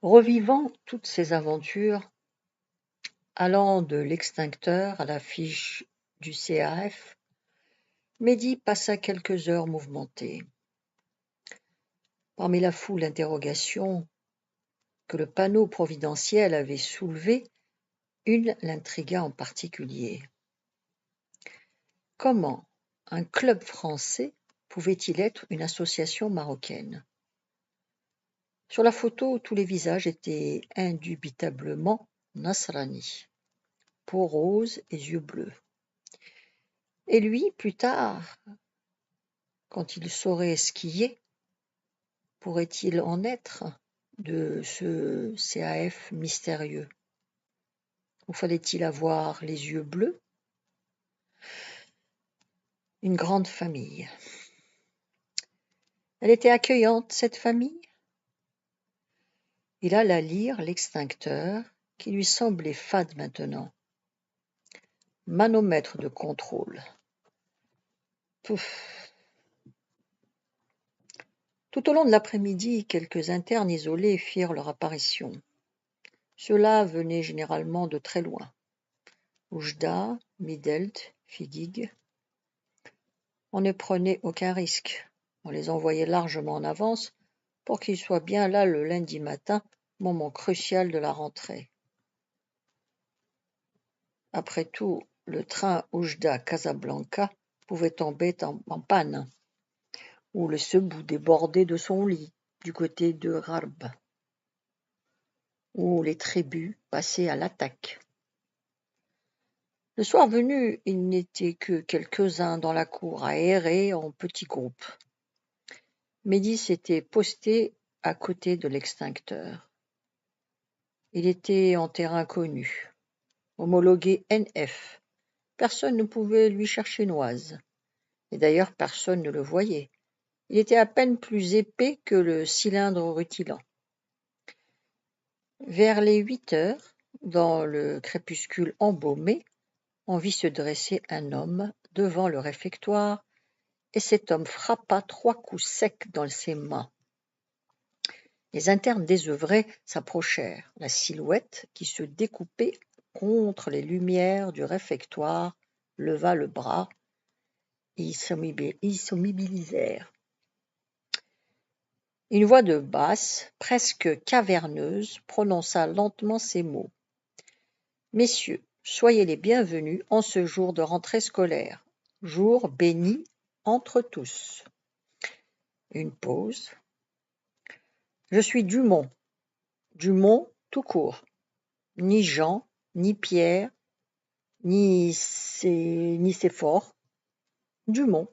Revivant toutes ses aventures, allant de l'extincteur à la fiche du CAF, Mehdi passa quelques heures mouvementées. Parmi la foule d'interrogations que le panneau providentiel avait soulevées, une l'intrigua en particulier. Comment un club français pouvait-il être une association marocaine? Sur la photo, tous les visages étaient indubitablement nasrani, peau rose et yeux bleus. Et lui, plus tard, quand il saurait skier, pourrait-il en être de ce CAF mystérieux? Ou fallait-il avoir les yeux bleus? Une grande famille. Elle était accueillante, cette famille? Il alla lire l'extincteur, qui lui semblait fade maintenant. Manomètre de contrôle. Pouf. Tout au long de l'après-midi, quelques internes isolés firent leur apparition. Ceux-là venaient généralement de très loin. Oujda, Midelt, Figuig. On ne prenait aucun risque. On les envoyait largement en avance pour qu'ils soient bien là le lundi matin, moment crucial de la rentrée. Après tout, le train Oujda-Casablanca pouvait tomber en panne, ou le sebou déborder de son lit du côté de Rarb, où les tribus passaient à l'attaque. Le soir venu, il n'était que quelques-uns dans la cour à errer en petits groupes. Mehdi s'était posté à côté de l'extincteur. Il était en terrain connu, homologué NF. Personne ne pouvait lui chercher noise. Et d'ailleurs personne ne le voyait. Il était à peine plus épais que le cylindre rutilant. Vers les 8 heures, dans le crépuscule embaumé, on vit se dresser un homme devant le réfectoire, et cet homme frappa 3 coups secs dans ses mains. Les internes désœuvrés s'approchèrent. La silhouette, qui se découpait contre les lumières du réfectoire, leva le bras. Ils s'immobilisèrent. Une voix de basse, presque caverneuse, prononça lentement ces mots. « Messieurs, soyez les bienvenus en ce jour de rentrée scolaire, jour béni entre tous. » Une pause. « Je suis Dumont tout court, ni Jean, ni Pierre, ni Séphore. Dumont,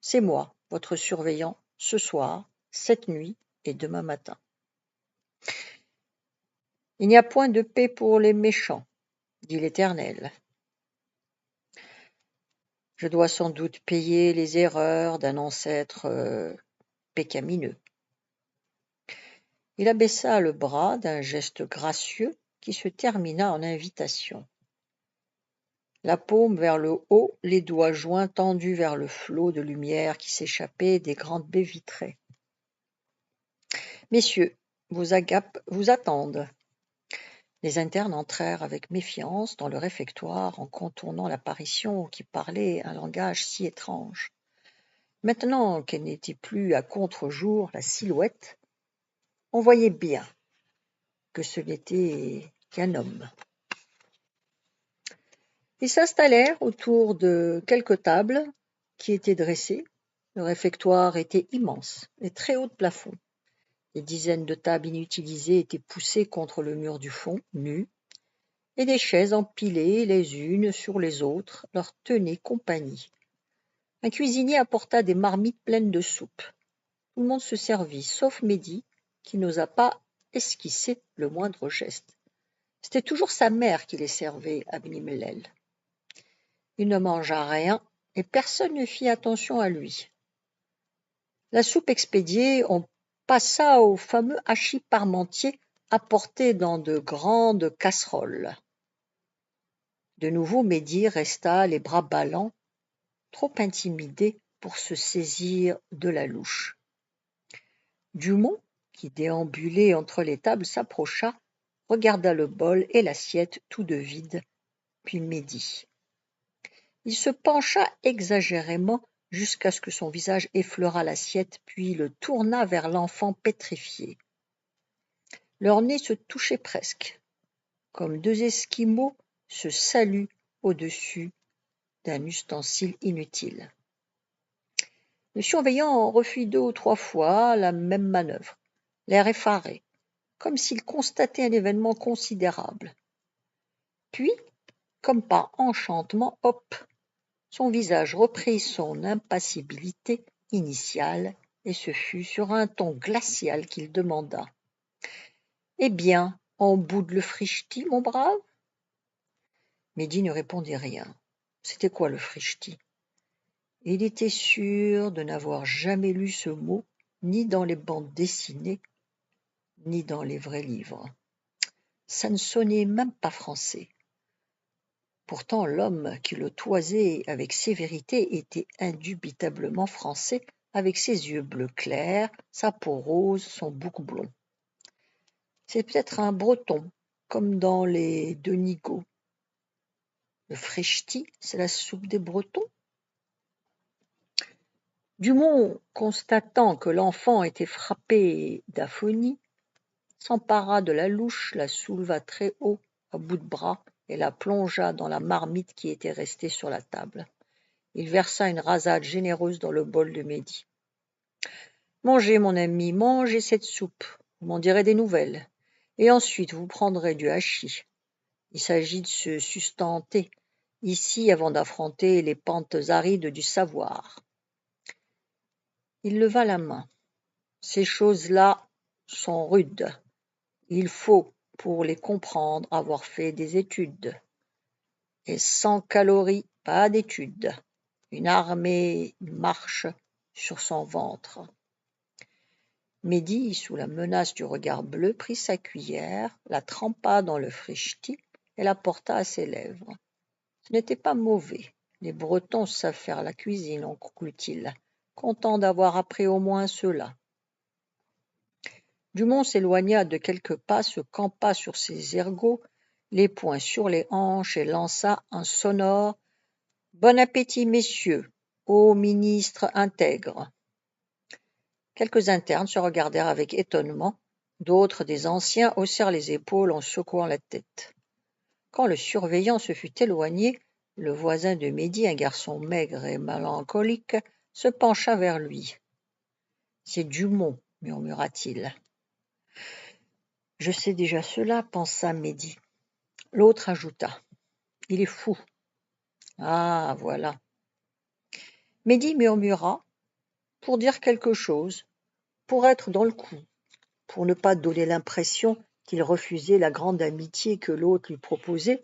c'est moi, votre surveillant, ce soir, cette nuit et demain matin. Il n'y a point de paix pour les méchants, dit l'Éternel. Je dois sans doute payer les erreurs d'un ancêtre pécamineux. Il abaissa le bras d'un geste gracieux qui se termina en invitation. La paume vers le haut, les doigts joints tendus vers le flot de lumière qui s'échappait des grandes baies vitrées. Messieurs, vos agapes vous attendent. Les internes entrèrent avec méfiance dans le réfectoire en contournant l'apparition qui parlait un langage si étrange. Maintenant qu'elle n'était plus à contre-jour, la silhouette, on voyait bien que ce n'était qu'un homme. Ils s'installèrent autour de quelques tables qui étaient dressées. Le réfectoire était immense et très haut de plafond. Des dizaines de tables inutilisées étaient poussées contre le mur du fond, nues, et des chaises empilées les unes sur les autres leur tenaient compagnie. Un cuisinier apporta des marmites pleines de soupe. Tout le monde se servit, sauf Mehdi, qui n'osa pas esquisser le moindre geste. C'était toujours sa mère qui les servait à Beni Mellel. Il ne mangea rien, et personne ne fit attention à lui. La soupe expédiée, on passa au fameux hachis parmentier apporté dans de grandes casseroles. De nouveau Mehdi resta les bras ballants, trop intimidé pour se saisir de la louche. Dumont, qui déambulait entre les tables, s'approcha, regarda le bol et l'assiette tout de vide, puis médit. Il se pencha exagérément jusqu'à ce que son visage effleurât l'assiette, puis le tourna vers l'enfant pétrifié. Leurs nez se touchaient presque, comme deux esquimaux se saluent au-dessus d'un ustensile inutile. Le surveillant refit 2 ou 3 fois la même manœuvre, l'air effaré, comme s'il constatait un événement considérable. Puis, comme par enchantement, hop, son visage reprit son impassibilité initiale, et ce fut sur un ton glacial qu'il demanda : « Eh bien, on boude le frichti, mon brave ?» Mehdi ne répondit rien. C'était quoi le frichti ? Il était sûr de n'avoir jamais lu ce mot, ni dans les bandes dessinées, ni dans les vrais livres. Ça ne sonnait même pas français. Pourtant, l'homme qui le toisait avec sévérité était indubitablement français, avec ses yeux bleus clairs, sa peau rose, son bouc blond. C'est peut-être un breton, comme dans les Denigo. Le frichti, c'est la soupe des Bretons ? Dumont, constatant que l'enfant était frappé d'aphonie, s'empara de la louche, la souleva très haut à bout de bras et la plongea dans la marmite qui était restée sur la table. Il versa une rasade généreuse dans le bol de Mehdi. « Mangez, mon ami, mangez cette soupe, vous m'en direz des nouvelles, et ensuite vous prendrez du hachis. Il s'agit de se sustenter ici avant d'affronter les pentes arides du savoir. » Il leva la main. « Ces choses-là sont rudes. Il faut, pour les comprendre, avoir fait des études. Et sans calories, pas d'études. Une armée marche sur son ventre. » Mehdi, sous la menace du regard bleu, prit sa cuillère, la trempa dans le frichti et la porta à ses lèvres. Ce n'était pas mauvais. Les Bretons savent faire la cuisine, en conclut-il, content d'avoir appris au moins cela. Dumont s'éloigna de quelques pas, se campa sur ses ergots, les poings sur les hanches, et lança un sonore « Bon appétit, messieurs, ô ministre intègre !» Quelques internes se regardèrent avec étonnement, d'autres, des anciens, haussèrent les épaules en secouant la tête. Quand le surveillant se fut éloigné, le voisin de Mehdi, un garçon maigre et mélancolique, se pencha vers lui. « C'est Dumont, murmura-t-il. » Je sais déjà cela, pensa Mehdi. L'autre ajouta : Il est fou. Ah, voilà. Mehdi murmura pour dire quelque chose, pour être dans le coup, pour ne pas donner l'impression qu'il refusait la grande amitié que l'autre lui proposait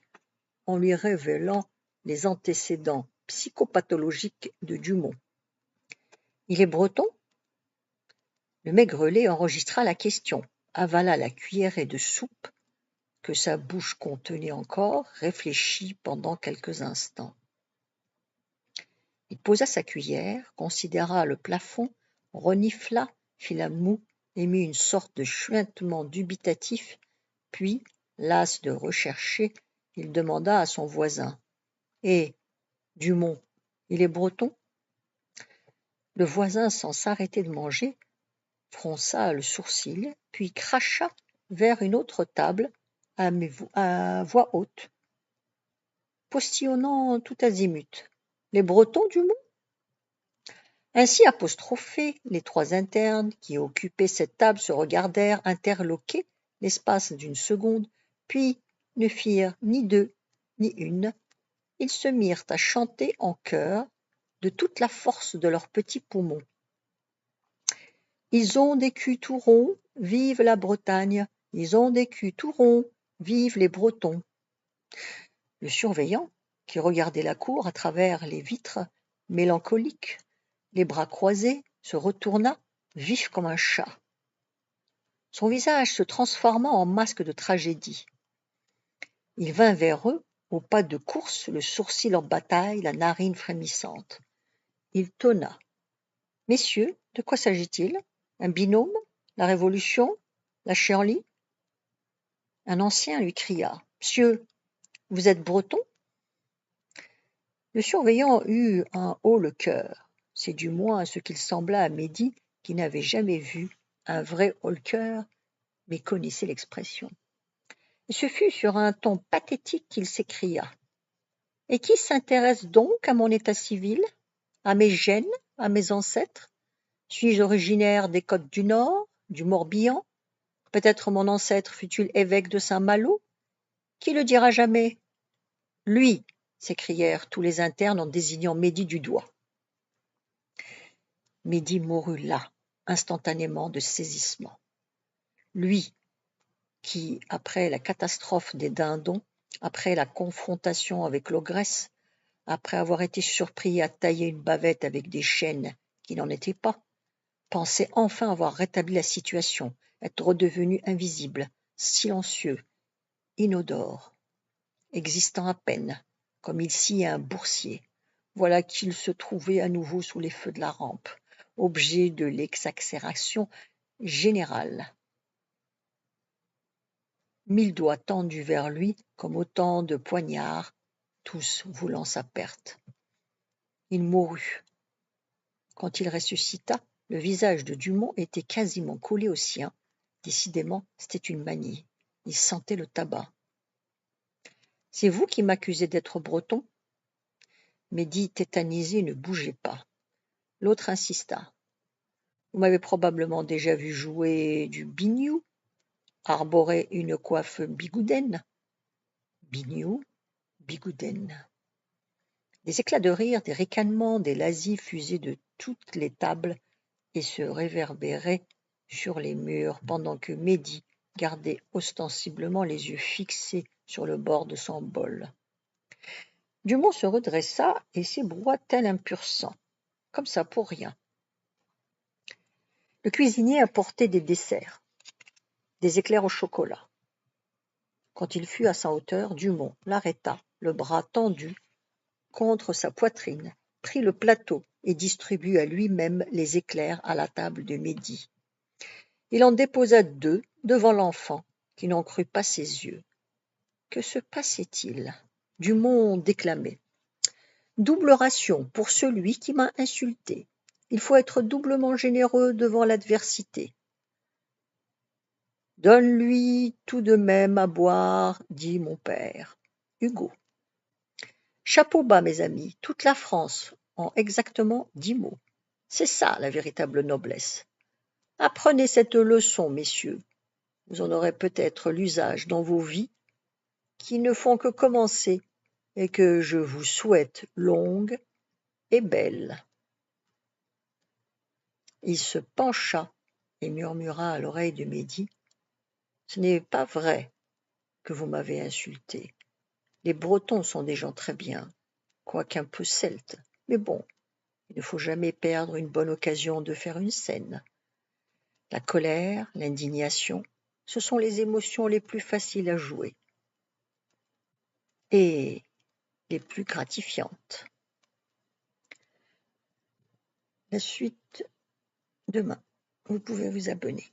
en lui révélant les antécédents psychopathologiques de Dumont. Il est breton ? Le maigrelet enregistra la question, avala la cuillerée de soupe que sa bouche contenait encore, réfléchit pendant quelques instants. Il posa sa cuillère, considéra le plafond, renifla, fit la moue, émit une sorte de chuintement dubitatif, puis, las de rechercher, il demanda à son voisin : « Eh, Dumont, il est breton ? » Le voisin, sans s'arrêter de manger, fronça le sourcil, puis cracha vers une autre table à voix haute, postillonnant tout azimut. « Les Bretons, Dumont ? » Ainsi apostrophés, les 3 internes qui occupaient cette table se regardèrent interloqués l'espace d'une seconde, puis ne firent ni 2 ni 1. Ils se mirent à chanter en chœur de toute la force de leurs petits poumons. Ils ont des culs tout ronds, vive la Bretagne. Ils ont des culs tout ronds, vive les Bretons. Le surveillant, qui regardait la cour à travers les vitres, mélancolique, les bras croisés, se retourna, vif comme un chat. Son visage se transforma en masque de tragédie. Il vint vers eux, au pas de course, le sourcil en bataille, la narine frémissante. Il tonna. « Messieurs, de quoi s'agit-il ? Un binôme ? La Révolution? La Shirley? Un ancien lui cria: « Monsieur, vous êtes breton ?» Le surveillant eut un haut-le-cœur. C'est du moins ce qu'il sembla à Médie, qui n'avait jamais vu un vrai haut-le-cœur, mais connaissait l'expression. Et ce fut sur un ton pathétique qu'il s'écria: « Et qui s'intéresse donc à mon état civil, à mes gènes, à mes ancêtres? Suis-je originaire des côtes du Nord, du Morbihan? Peut-être mon ancêtre fut-il évêque de Saint-Malo? Qui le dira jamais? » « Lui !» s'écrièrent tous les internes en désignant Médie du doigt. Médie mourut là, instantanément de saisissement. Lui, qui, après la catastrophe des dindons, après la confrontation avec l'ogresse, après avoir été surpris à tailler une bavette avec des chaînes qui n'en étaient pas, pensait enfin avoir rétabli la situation, être redevenu invisible, silencieux, inodore, existant à peine, comme il sciait un boursier. Voilà qu'il se trouvait à nouveau sous les feux de la rampe, objet de l'exaspération générale. 1000 doigts tendus vers lui comme autant de poignards, tous voulant sa perte. Il mourut. Quand il ressuscita, le visage de Dumont était quasiment collé au sien. Décidément, c'était une manie. Il sentait le tabac. « C'est vous qui m'accusez d'être breton ?» Médie, tétanisé, ne bougeait pas. L'autre insista. « Vous m'avez probablement déjà vu jouer du biniou, arborer une coiffe bigoudaine. » Biniou, bigoudaine. Des éclats de rire, des ricanements, des lazzi fusaient de toutes les tables et se réverbéraient sur les murs, pendant que Médie gardait ostensiblement les yeux fixés sur le bord de son bol. Dumont se redressa et s'ébroua tel un pur sang, comme ça pour rien. Le cuisinier apportait des desserts, des éclairs au chocolat. Quand il fut à sa hauteur, Dumont l'arrêta, le bras tendu contre sa poitrine, prit le plateau et distribua lui-même les éclairs à la table de Médie. Il en déposa 2 devant l'enfant, qui n'en crut pas ses yeux. Que se passait-il? Dumont déclamait. « Double ration pour celui qui m'a insulté. Il faut être doublement généreux devant l'adversité. »« Donne-lui tout de même à boire, dit mon père. » Hugo. « Chapeau bas, mes amis, toute la France, en exactement 10 mots. C'est ça la véritable noblesse. Apprenez cette leçon, messieurs. Vous en aurez peut-être l'usage dans vos vies qui ne font que commencer et que je vous souhaite longues et belles. » Il se pencha et murmura à l'oreille de Médie. « Ce n'est pas vrai que vous m'avez insulté. Les Bretons sont des gens très bien, quoiqu'un peu celtes. Mais bon, il ne faut jamais perdre une bonne occasion de faire une scène. La colère, l'indignation, ce sont les émotions les plus faciles à jouer et les plus gratifiantes. » La suite demain. Vous pouvez vous abonner.